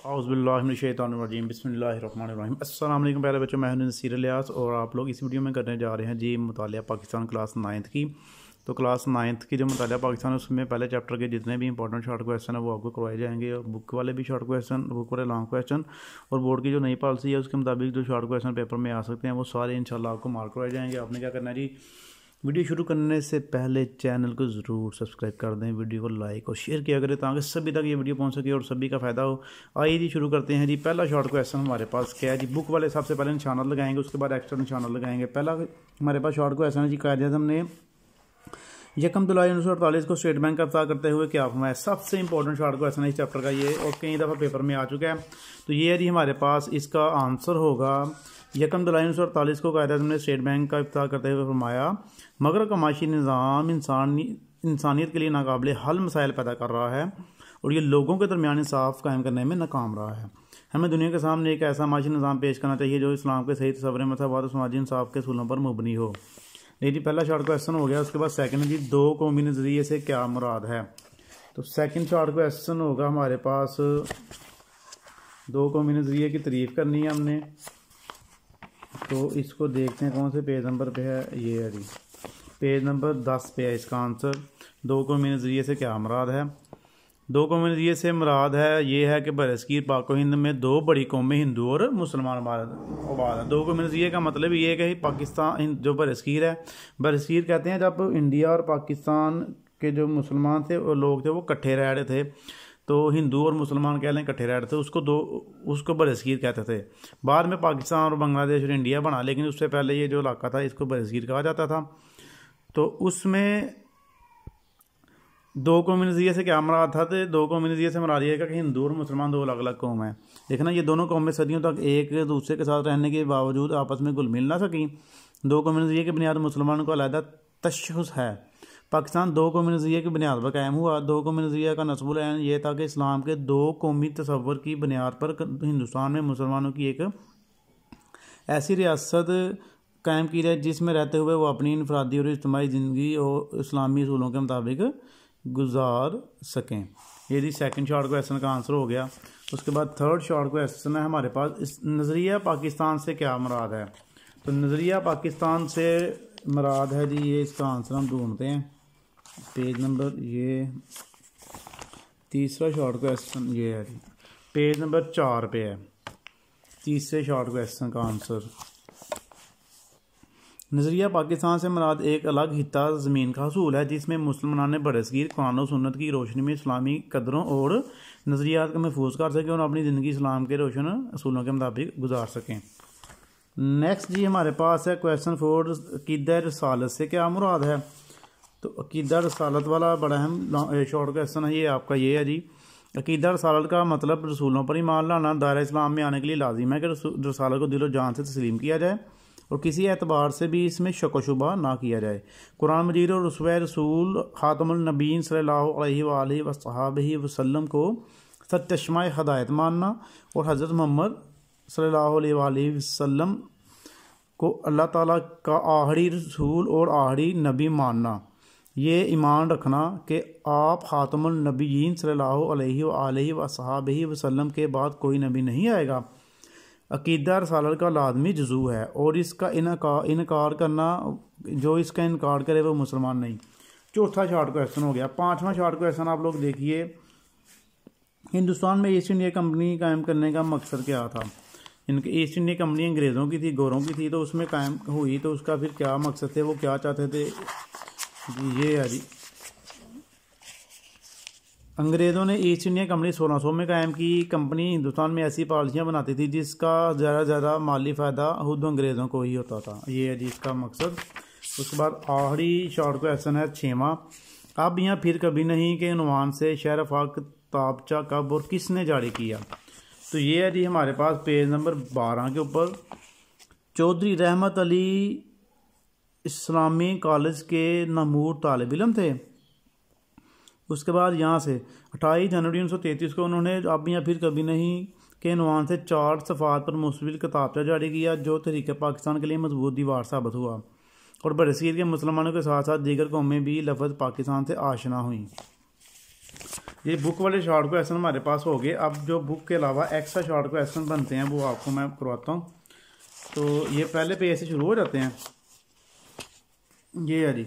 औज़ुबिल्लाहिमिनश्शैतानिर्रजीम बिस्मिल्लाहिर्रहमानिर्रहीम। अस्सलाम वालेकुम प्यारे बच्चों, मैं हूं नसीर इलियास और आप लोग इस वीडियो में करने जा रहे हैं जी मुतालिया पाकिस्तान क्लास 9th की। तो क्लास 9th की जो मुतालिया पाकिस्तान है उसमें पहले चैप्टर के जितने भी इंपॉर्टेंट शॉर्ट क्वेश्चन है वो आपको करवाए जाएंगे, और बुक वाले भी शॉर्ट क्वेश्चन, बुक वाले लॉन्ग क्वेश्चन, और बोर्ड की जो नई पॉलिसी है उसके मुताबिक जो शॉर्ट क्वेश्चन पेपर में आ सकते हैं वो सारे इंशाल्लाह आपको मार्क करवाए जाएंगे। आपने क्या करना है जी, वीडियो शुरू करने से पहले चैनल को ज़रूर सब्सक्राइब कर दें, वीडियो को लाइक और शेयर किया करें ताकि सभी तक ये वीडियो पहुंच सके और सभी का फ़ायदा हो। आइए जी शुरू करते हैं जी। पहला शॉर्ट क्वेश्चन हमारे पास क्या है जी, बुक वाले सबसे पहले निशाना लगाएंगे, उसके बाद एक्स्ट्रा निशाना लगाएंगे। पहला हमारे पास शॉर्ट क्वेश्चन है जी, कायदे-ए-आज़म ने 1 जुलाई 1948 को स्टेट बैंक का इफ्ताह करते हुए क्या फरमाया। सबसे इंपॉर्टेंट शॉर्ट क्वेश्चन है इस चैप्टर का ये, और कई दफ़ा पेपर में आ चुका है। तो ये है जी हमारे पास, इसका आंसर होगा 1 जुलाई 1948 को कायदे-ए-आज़म ने स्टेट बैंक का इफ्ताह करते हुए फरमाया, मगर का माशी निज़ाम इंसानियत के लिए नाकाबिले हल मसाइल पैदा कर रहा है और ये लोगों के दरमियान इंसाफ कायम करने में नाकाम रहा है। हमें दुनिया के सामने एक ऐसा माशी निज़ाम पेश करना चाहिए जो इस्लाम के सही तस्वर मसवात और समाजी इंसाफ के असूलों पर मुबनी हो। ये जी पहला शॉर्ट क्वेश्चन हो गया। उसके बाद सेकंड जी, दो कौमी नज़रिए से क्या मुराद है। तो सेकंड शॉर्ट क्वेश्चन होगा हमारे पास, दो कौमी नज़रिए की तारीफ़ करनी है हमने। तो इसको देखते हैं कौन से पेज नंबर पे है। ये है जी पेज नंबर 10 पे है इसका आंसर। दो कौमी नज़रिए से क्या मुराद है। दो कौमी नज़रिए से मुराद है ये है कि बरसगीर पाक हिंद में दो बड़ी कौमें हिंदू और मुसलमान आबाद है। दो कौमी नज़रिए का मतलब ये है कि पाकिस्तान जो बरसगीर है, बरसगीर कहते हैं जब इंडिया और पाकिस्तान के जो मुसलमान थे और लोग थे वो इकट्ठे रह रहे थे, तो हिंदू और मुसलमान कह लें इकट्ठे रह रहे थे, उसको बरसगीर कहते थे। बाद में पाकिस्तान और बांग्लादेश और इंडिया बना, लेकिन उससे पहले ये जो इलाका था इसको बरसगीर कहा जाता था। तो उसमें दो कौमी नज़रिए से क्या मुराद था। तो दो कौमी नज़रिए से मुराद ये है कि हिंदू और मुसलमान दो अलग अलग कौम हैं। देखना, ये दोनों कौमें सदियों तक एक दूसरे के साथ रहने के बावजूद आपस में घुल मिल ना सकी। दो कौमी नज़रिए की बुनियाद मुसलमानों को अलहदा तशख़्ख़ुस है। पाकिस्तान दो कौमी नज़रिए की बुनियाद पर कायम हुआ। दो कौमी नज़रिया का नस्बुल ऐन ये था कि इस्लाम के दो कौमी तसव्वुर की बुनियाद पर हिंदुस्तान में मुसलमानों की एक ऐसी रियासत कायम की जाए जिसमें रहते हुए वो अपनी इनफरादी और इज्तिमाई ज़िंदगी और इस्लामी असूलों के मुताबिक गुजार सकें। ये जी सेकंड शॉर्ट क्वेश्चन का आंसर हो गया। उसके बाद थर्ड शॉर्ट क्वेश्चन है हमारे पास, इस नज़रिया पाकिस्तान से क्या मुराद है। तो नज़रिया पाकिस्तान से मुराद है जी, ये इसका आंसर हम ढूंढते हैं। पेज नंबर ये तीसरा शॉर्ट क्वेश्चन ये है जी, पेज नंबर 4 पे है तीसरे शॉर्ट क्वेश्चन का आंसर। नज़रिया पाकिस्तान से मुराद एक अलग हिस्सा ज़मीन का हसूल है जिसमें मुसलमान बरसगीर कुरान और सुन्नत की रोशनी में इस्लामी कदरों और नज़रियात को महफूज कर सकें और अपनी ज़िंदगी इस्लाम के रोशन असूलों के मुताबिक गुजार सकें। नेक्स्ट जी हमारे पास है क्वेश्चन 4, अक़ीदा रसालत से क्या मुराद है। तो अक़ीदा रसालत वाला बड़ा अहम शॉर्ट क्वेश्चन है ये आपका। ये है जी, अक़ीदा रसालत का मतलब रसूलों पर ईमान लाना दायरा इस्लाम में आने के लिए लाजिम है कि रसालत को दिलो जान से तस्लीम किया जाए और किसी एतबार से भी इसमें शक व शुबा ना किया जाए। कुरान मजीद और उसवे रसूल ख़ातमुल नबीय्यीन सल्लल्लाहु अलैहि वसल्लम वसल्लम को सच्चश्माए हदायत मानना और हज़रत मोहम्मद सल्लल्लाहु अलैहि वसल्लम को अल्लाह ताला का आखिरी रसूल और आखिरी नबी मानना। ये ईमान रखना कि आप ख़ातमुल नबीय्यीन सल्लल्लाहु अलैहि वसल्लम के बाद कोई नबी नहीं आएगा। अक़ीदा रसालत का लाज़मी जुज़ू है और इसका इनकार करना, जो इसका इनकार करे वो मुसलमान नहीं। चौथा शॉर्ट क्वेश्चन हो गया। पांचवा शॉर्ट क्वेश्चन आप लोग देखिए, हिंदुस्तान में ईस्ट इंडिया कंपनी कायम करने का मकसद क्या था। इनके ईस्ट इंडिया कंपनी अंग्रेज़ों की थी, गोरों की थी, तो उसमें कायम हुई, तो उसका फिर क्या मकसद थे, वो क्या चाहते थे जी। ये है जी, अंग्रेज़ों ने ईस्ट इंडिया कंपनी 1600 में कायम की। कंपनी हिंदुस्तान में ऐसी पॉलिसियाँ बनाती थी जिसका ज़्यादा माली फ़ायदा खुद अंग्रेज़ों को ही होता था। ये है जी इसका मकसद। उसके बाद आखिरी शॉर्ट क्वेश्चन है 6वां, अब यहाँ फिर कभी नहीं के उन्वान से शहर आफाक ताबचा कब और किसने जारी किया। तो ये है जी हमारे पास पेज नंबर 12 के ऊपर, चौधरी रहमत अली इस्लामी कॉलेज के नमूर तालिब इल्म थे। उसके बाद यहाँ से 28 जनवरी 1933 को उन्होंने अब या फिर कभी नहीं के उन्वान से 4 सफ़ात पर मुस्तविल किताबचा जारी किया जो तहरीक पाकिस्तान के लिए मजबूत दीवार साबित हुआ और बरसीर के मुसलमानों के साथ साथ दीगर कौमें भी लफ्ज़ पाकिस्तान से आशना हुई। ये बुक वाले शॉर्ट क्वेश्चन हमारे पास हो गए। अब जो बुक के अलावा एक्स्ट्रा शॉर्ट क्वेश्चन बनते हैं वो आपको मैं करवाता हूँ। तो ये पहले पेज से शुरू हो जाते हैं। ये है जी,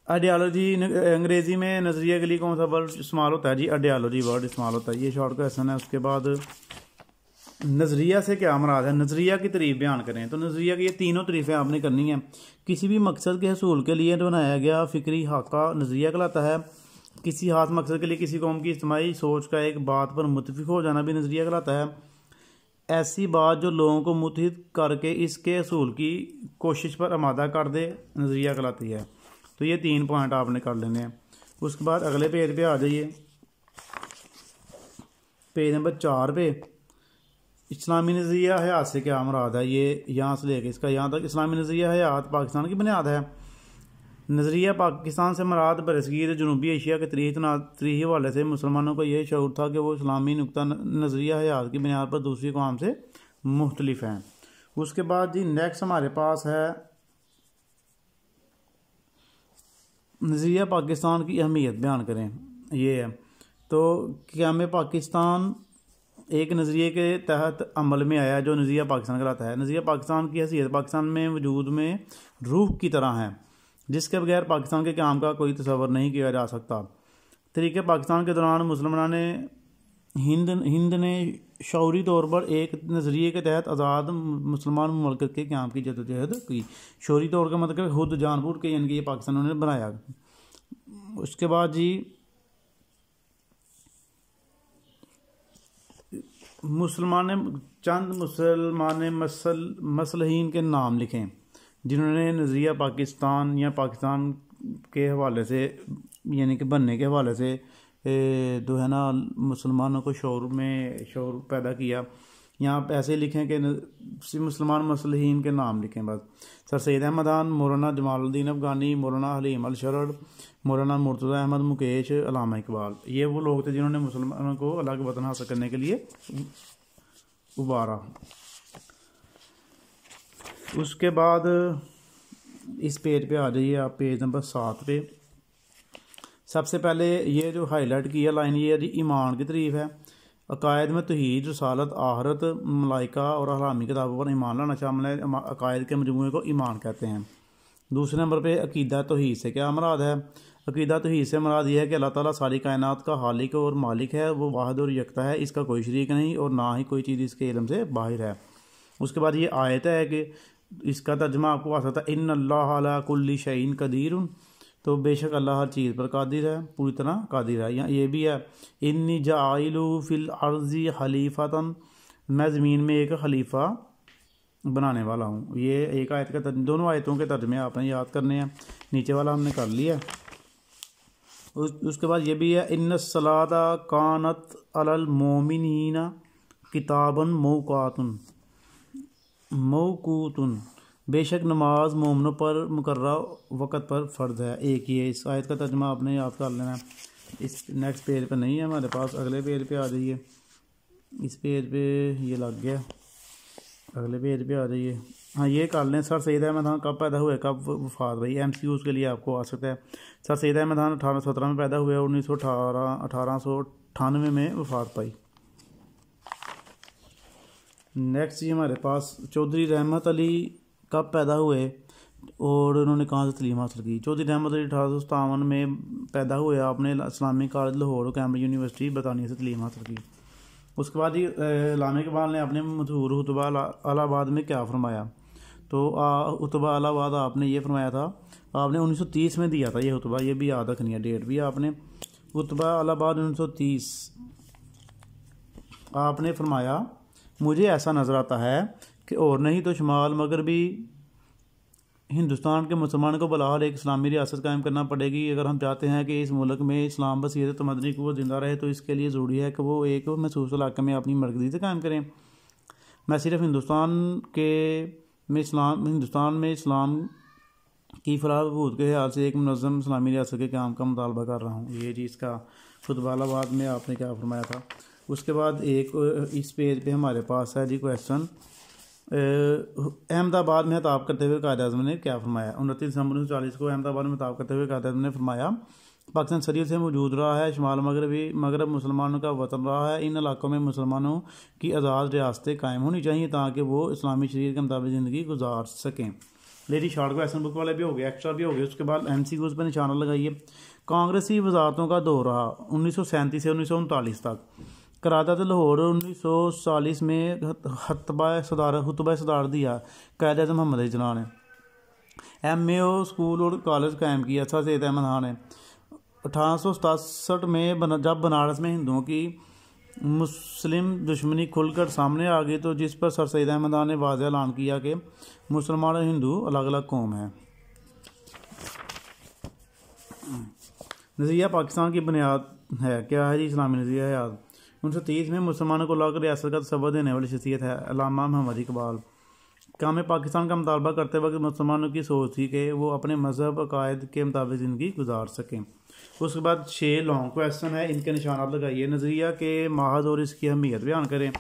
आइडियालॉजी अंग्रेज़ी में नज़रिया के लिए कौन सा वर्ड इस्तेमाल होता है जी? आइडियालॉजी वर्ड इस्तेमाल होता है। ये शॉर्ट क्वेश्चन है। उसके बाद नज़रिया से क्या मुराद है? नज़रिया की तारीफ बयान करें। तो नज़रिया की ये तीनों तारीफ़ें आपने करनी है। किसी भी मकसद के हसूल के लिए बनाया गया फ़िक्री खाका नज़रिया कहलाता है। किसी खास मकसद के लिए किसी कौम की इज्तिमाई सोच का एक बात पर मुत्तफिक हो जाना भी नज़रिया कहलाता है। ऐसी बात जो लोगों को मुत्तहिद करके इसके हसूल की कोशिश पर आमादा कर दे, नज़रिया कहलाती है। तो ये 3 पॉइंट आपने कर लेने हैं। उसके बाद अगले पेज पे आ जाइए, पेज नंबर 4 पे। इस्लामी नज़रिया हयात से क्या मुराद है? ये यहाँ से लेके इसका यहाँ तक इस्लामी नज़रिया हयात पाकिस्तान की बुनियाद है। नज़रिया पाकिस्तान से मुराद बरसगीर जनूबी एशिया के तरीही हवाले से मुसलमानों को यह शऊर था कि वो इस्लामी नुक्ता नज़रिया हयात की बुनियाद पर दूसरी कौम से मुख्तलिफ हैं। उसके बाद जी नेक्स्ट हमारे पास है नज़रिया पाकिस्तान की अहमियत बयान करें। ये है तो क़याम पाकिस्तान एक नज़रिए के तहत अमल में आया जो नज़रिया पाकिस्तान कहलाता है। नज़रिया पाकिस्तान की हैसियत पाकिस्तान में वजूद में रूह की तरह है, जिसके बगैर पाकिस्तान के क़याम का कोई तसव्वुर नहीं किया जा सकता। तरीक़े पाकिस्तान के दौरान मुसलमानान हिंद ने शऊरी तौर पर एक नज़रिए के तहत आज़ाद मुसलमान मुमलकत के क़याम की जद्दोजहद की। शऊरी तौर का मतलब खुद जानबूझ के, यानी कि ये पाकिस्तान ने बनाया। उसके बाद जी चंद मुसलमान मसलहीन के नाम लिखें जिन्होंने नज़रिया पाकिस्तान या पाकिस्तान के हवाले से, यानी कि बनने के हवाले से जो है ना मुसलमानों को शऊर पैदा किया। यहाँ ऐसे लिखें कि मुसलमान मसलहीन के नाम लिखें बस। सर सैयद अहमद खान, मौलाना जमालुद्दीन अफ़गानी, मौलाना हलीम अल शरड़, मौलाना मुर्तज़ा अहमद मुकेश, अल्लामा इकबाल। ये वो लोग थे जिन्होंने मुसलमानों को अलग वतन हासिल करने के लिए उबारा। उसके बाद इस पेज पे आ जाइए आप, पेज नंबर 7 पे। सबसे पहले ये जो हाईलाइट किया लाइन, ये जी ईमान की तारीफ़ है। अकायद में तौहीद, रसालत, आहरत, मलाइका और हरामी किताबों पर ईमान लाना शामिल है। अकायद के मजमूए को ईमान कहते हैं। दूसरे नंबर पे अकीदा तौहीद से क्या मुराद है? अकीदा तौहीद से मुराद यह है कि अल्लाह ताला सारी कायनात का खालिक और मालिक है। वो वाहिद और यकता है, इसका कोई शरीक नहीं और ना ही कोई चीज़ इसके इल्म से बाहर है। उसके बाद ये आयत है कि इसका तर्जमा आपको आ सकता है इन्न अल्लाह अला कुल्ली शैइन कदीर। तो बेशक अल्लाह हर चीज़ पर कादिर है, पूरी तरह कादिर है। यहाँ ये भी है इन्नी जाइलु फिल अर्ज़ी खलीफतन, मैं ज़मीन में एक खलीफा बनाने वाला हूँ। ये एक आयत का दोनों आयतों के तर्जमे आपने याद करने हैं। नीचे वाला हमने कर लिया। उसके बाद ये भी है इन्न सलाता कानत अलल मोमिनीना किताबन मौकूतुन, बेशक नमाज मोमनों पर मुकर्रर वक़्त पर फ़र्ज़ है। एक ही है, इस आयत का तर्जुमा आपने याद कर लेना है। इस नेक्स्ट पेज पे नहीं है हमारे पास, अगले पेज पे आ जाइए। इस पेज पे ये लग गया, अगले पेज पे आ जाइए। हाँ ये कर लें। सर सैयद अहमद खान कब पैदा हुए, कब वफ़ात भाई? MCQs के लिए आपको आ सकता है। सर सैयद अहमद खान 1817 में पैदा हुए, 1898 में वफ़ात पाई। नेक्स्ट ये हमारे पास चौधरी रहमत अली कब पैदा हुए और उन्होंने कहाँ से तलीम हासिल की? चौधरी रहमत अली 1857 में पैदा हुए। आपने इस्लामिक कॉलेज लाहौर और कैम्ब्रिज यूनिवर्सिटी बरतानिया से तलीम हासिल की। उसके बाद ही अल्लामा इकबाल ने अपने मशहूर खुतबा इलाहाबाद में क्या फरमाया? तो खुतबा इलाहाबाद आपने ये फरमाया था, आपने 1930 में दिया था ये खुतबा, ये भी याद रखनी है, डेट भी आपने। खुतबा इलाहाबाद 1930 आपने फरमाया, मुझे ऐसा नज़र आता है कि और नहीं तो शुमाल मगर भी हिंदुस्तान के मुसलमान को बलाहाल एक इस्लामी रियासत कायम करना पड़ेगी। अगर हम चाहते हैं कि इस मुल्क में इस्लाम बसीरत मदनी को जिंदा रहे तो इसके लिए ज़रूरी है कि वो एक महसूस इलाके में अपनी मरकज़ी से कायम करें। मैं सिर्फ हिंदुस्तान में इस्लाम की फलाह बहबूद के ख्याल से एक मुनज़्ज़म इस्लामी रियासत के क़याम का मुतालबा कर रहा हूँ। ये जी इसका खुतबा इलाहाबाद में आपने क्या फरमाया था। उसके बाद एक इस पेज पे हमारे पास है जी क्वेश्चन, अहमदाबाद में खिताब करते हुए कायद-ए-आज़म ने क्या फरमाया? 29 दिसंबर 1940 को अहमदाबाद में खिताब करते हुए कायद-ए-आज़म ने फरमाया पाकिस्तान सदियों से मौजूद रहा है। शुमाल मगरब मुसलमानों का वतन रहा है। इन इलाकों में मुसलमानों की आज़ाद रियासतें कायम होनी चाहिए ताकि वो इस्लामी शरीयत के मुताबिक ज़िंदगी गुजार सकें। लेडी शॉर्ट क्वेश्चन बुक वाले भी हो गए, एक्स्ट्रा भी हो गए। उसके बाद MCQs पर निशाना लगाइए। कांग्रेसी वजारतों का दौर रहा 1937 से 1939 तक। करारदाद लाहौर 1940 में हुतबा सदारत दिया कायद-ए-आज़म मोहम्मद अली जिन्ना ने। MAO स्कूल और कॉलेज कायम किया सर सैयद अहमद खान ने। 1867 में जब बनारस में हिंदुओं की मुस्लिम दुश्मनी खुलकर सामने आ गई तो जिस पर सर सैयद अहमद खान ने वाज़ेह ऐलान किया कि मुसलमान और हिंदू अलग अलग कौम हैं। नज़रिया पाकिस्तान की बुनियाद है, क्या है जी? इस्लामी नज़रिया हयात। 1930 में मुसलमानों को लाकर रियासत का तसव्वुर देने वाली शख्सियत है अल्लामा मोहम्मद इकबाल। काम पाकिस्तान का मुतालबा करते वक्त मुसलमानों की सोच थी कि वो अपने मज़हब अकायद के मुताबिक ज़िंदगी गुजार सकें। उसके बाद 6 लॉन्ग क्वेश्चन है, इनके निशानात लगाइए। नज़रिया के माहद और इसकी अहमियत बयान करें।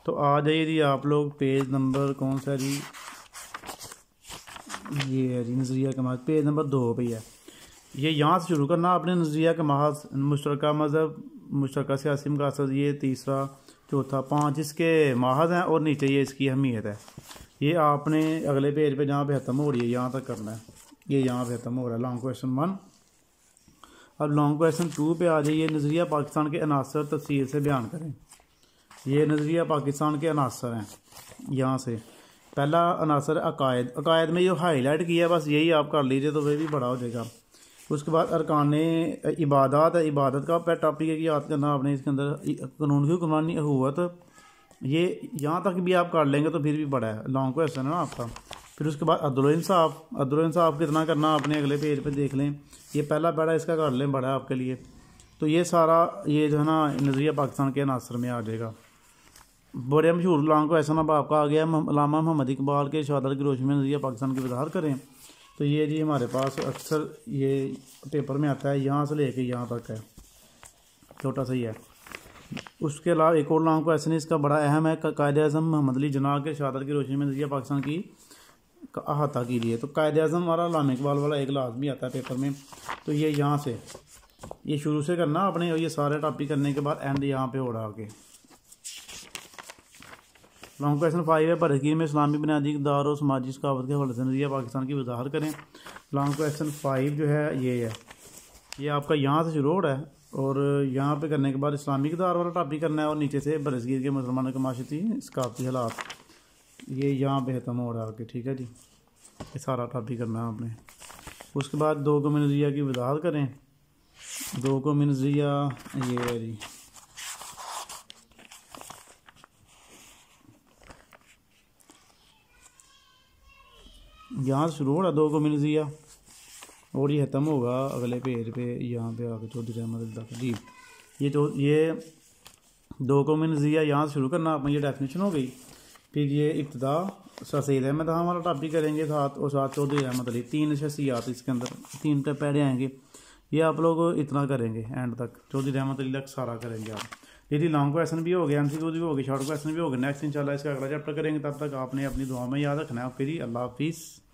तो आ जाइए जी आप लोग, पेज नंबर कौन सा जी? ये है जी नज़रिया का माहद, पेज नंबर 2 पे है। ये यहाँ से शुरू करना आपने। नज़रिया का माहद, मुश्तरका मज़हब, मुश्तरका सियासी मकासद, ये तीसरा, चौथा, 5 इसके माहद हैं और नीचे ये इसकी अहमियत है। ये आपने अगले पेज पे जहाँ पे ख़त्म हो रही है यहाँ तक करना है। ये यहाँ पे ख़त्म हो रहा है लॉन्ग क्वेश्चन 1। अब लॉन्ग क्वेश्चन 2 पे आ जाइए। नज़रिया पाकिस्तान के अनासर तफसील से बयान करें। ये नज़रिया पाकिस्तान के अनासर हैं। यहाँ से पहला अनासर अकायद। अकायद में जो हाईलाइट किया है बस यही आप कर लीजिए तो वह भी बड़ा हो जाएगा। उसके बाद अरकान इबादत है, इबादत का पहला टॉपिक है कि याद करना आपने। इसके अंदर कानून की हुक्मरानी अहूवत, ये यहाँ तक भी आप कर लेंगे तो फिर भी बड़ा है, लॉन्ग क्वेश्चन है ना आपका। फिर उसके बाद अदल इंसाफ कितना करना आपने अगले पेज पे देख लें। ये पहला पैरा इसका कर लें, बड़ा है आपके लिए। तो ये सारा ये जो है ना नज़रिया पाकिस्तान के अनासर में आ जाएगा। बड़े मशहूर लॉन्ग क्वेश्चन अब आपका आ गया, अल्लामा मोहम्मद इकबाल के शहादत की रोशनी में नज़रिया पाकिस्तान की वजाहत करें। तो ये जी हमारे पास अक्सर ये पेपर में आता है, यहाँ से लेके यहाँ तक है, छोटा सा ही है। उसके अलावा एक और लॉन्ग क्वेश्चन इसका बड़ा अहम है, कायद-ए-आज़म मोहम्मद अली जिन्ना के शहादत की रोशनी में नज़रिया पाकिस्तान की अहाता कीजिए। तो कायद-ए-आज़म हमारा अल्लामा इकबाल वाला एक लाजमी आता है पेपर में। तो ये यहाँ से ये शुरू से करना आपने, और ये सारे टॉपिक करने के बाद एंड यहाँ पे हो रहा आगे। लॉन्ग क्वेश्चन 5 है, बरहकीर में इस्लामी बुनियादी इक़दार और समाजी सकावत के हवाले से नज़रिया पाकिस्तान की वजाहत करें। लॉन्ग क्वेश्चन 5 जो है ये है, ये आपका यहाँ से शुरू हो रहा है और यहाँ पे करने के बाद इस्लामी इक़दार वाला टॉपिक करना है और नीचे से बरसगीर के मुसलमानों के माशरती सकाफती हालात, ये यहाँ पे ख़त्म हो रहा है आगे। ठीक है जी, ये सारा टॉपिक करना है आपने। उसके बाद 2 कौमी नज़रिया की वजाहत करें। 2 कौमी नज़रिया ये है जी, यहाँ से शुरू हो रहा 2 कौमी नज़रिया और ये ख़त्म होगा अगले पेज पे यहाँ पे आके चौधरी अहमद तक जी। ये 2 कौमी नज़रिया यहाँ से शुरू करना आपने, ये डेफिनेशन हो गई। फिर ये इब्तिदा सर सैयद अहमद खान वाला टॉपिक करेंगे साथ, और साथ चौधरी अहमद अली। 3 शख्सियात इसके अंदर 3 पैरे आएंगे, ये आप लोग इतना करेंगे एंड तक, चौधरी अहमद अली तक सारा करेंगे आप। यदि लॉन्ग क्वेश्चन भी हो गए, MCQ भी हो गए, शॉर्ट क्वेश्चन भी हो गए, नेक्स्ट इंशाल्लाह इसका अगला चैप्टर करेंगे। तब तक आपने अपनी दुआ में याद रखना है। फिर अल्लाह हाफिज़।